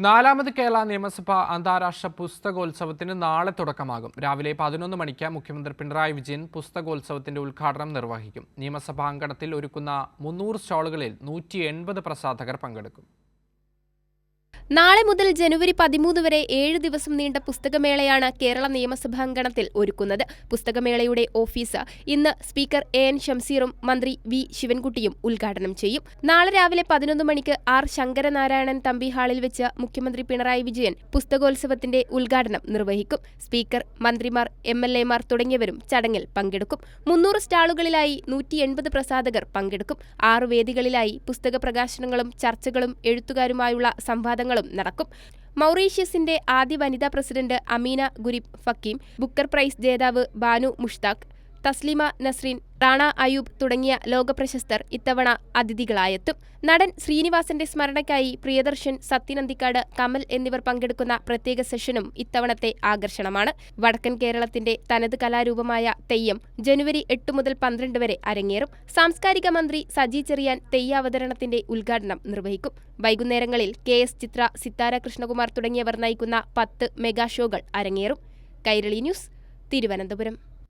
നാലാമത് കേരള നിയമസഭ അന്താരാഷ്ട്ര പുസ്തകോത്സവത്തിന് നാളെ തുടക്കമാകും. രാവിലെ 11 മണിക്ക് മുഖ്യമന്ത്രി പിണറായി വിജയൻ പുസ്തകോത്സവത്തിന്റെ ഉദ്ഘാടനം നിർവഹിക്കും. നിയമസഭാ അങ്കണത്തിൽ ഒരുക്കുന്ന 300 സ്റ്റാളുകളിൽ 180 പ്രസാധകർ പങ്കെടുക്കും. നാളെ മുതൽ ജനുവരി 13 വരെ 7 ദിവസം നീണ്ട പുസ്തകമേളയാണ് കേരള നിയമസഭാംഗണത്തിൽ ഒരുക്കുന്നത്. പുസ്തകമേളയുടെ ഓഫീസ് ഇന്ന് സ്പീക്കർ എൻ ഷംസീറും മന്ത്രി വി ശിവൻകുട്ടിയും ഉദ്ഘാടനം ചെയ്യും. നാളെ രാവിലെ 11 മണിക്ക് ആർ ശങ്കരനാരായണൻ തമ്പി ഹാളിൽ വെച്ച് മുഖ്യമന്ത്രി പിണറായി വിജയൻ പുസ്തകോത്സവത്തിന്റെ ഉദ്ഘാടനം നിർവഹിക്കും. സ്പീക്കർ, മന്ത്രിമാർ, MLA-മാർ തുടങ്ങിയവരും ചടങ്ങിൽ പങ്കെടുക്കും. 300 സ്റ്റാളുകളിലായി 180 പ്രസാധകർ പങ്കെടുക്കും. 6 വേദികളിലായി പുസ്തക പ്രകാശനങ്ങളും ചർച്ചകളും എഴുത്തുകാരുമായുള്ള സംവാദങ്ങളും നടക്കും. മൗറീഷ്യസിന്റെ ആദ്യ വനിതാ പ്രസിഡന്റ് അമീന ഗുരിബ് ഫക്കീം, ബുക്കർ പ്രൈസ് ജേതാവ് ബാനു മുഷ്താഖ്, തസ്ലീമ നസ്രീൻ, റാണ അയൂബ് തുടങ്ങിയ ലോകപ്രശസ്തർ ഇത്തവണ അതിഥികളായെത്തും. നടൻ ശ്രീനിവാസന്റെ സ്മരണയ്ക്കായി പ്രിയദർശൻ, സത്യനന്ദിക്കാട്, കമൽ എന്നിവർ പങ്കെടുക്കുന്ന പ്രത്യേക സെഷനും ഇത്തവണത്തെ ആകർഷണമാണ്. വടക്കൻ കേരളത്തിന്റെ തനത് കലാരൂപമായ തെയ്യം ജനുവരി 8 മുതൽ 12 വരെ അരങ്ങേറും. സാംസ്കാരിക മന്ത്രി സജി ചെറിയാൻ തെയ്യാവതരണത്തിന്റെ ഉദ്ഘാടനം നിർവഹിക്കും. വൈകുന്നേരങ്ങളിൽ KS ചിത്ര, സിത്താര കൃഷ്ണകുമാർ തുടങ്ങിയവർ നയിക്കുന്ന 10 മെഗാ ഷോകൾ അരങ്ങേറും. കൈരളി ന്യൂസ്, തിരുവനന്തപുരം.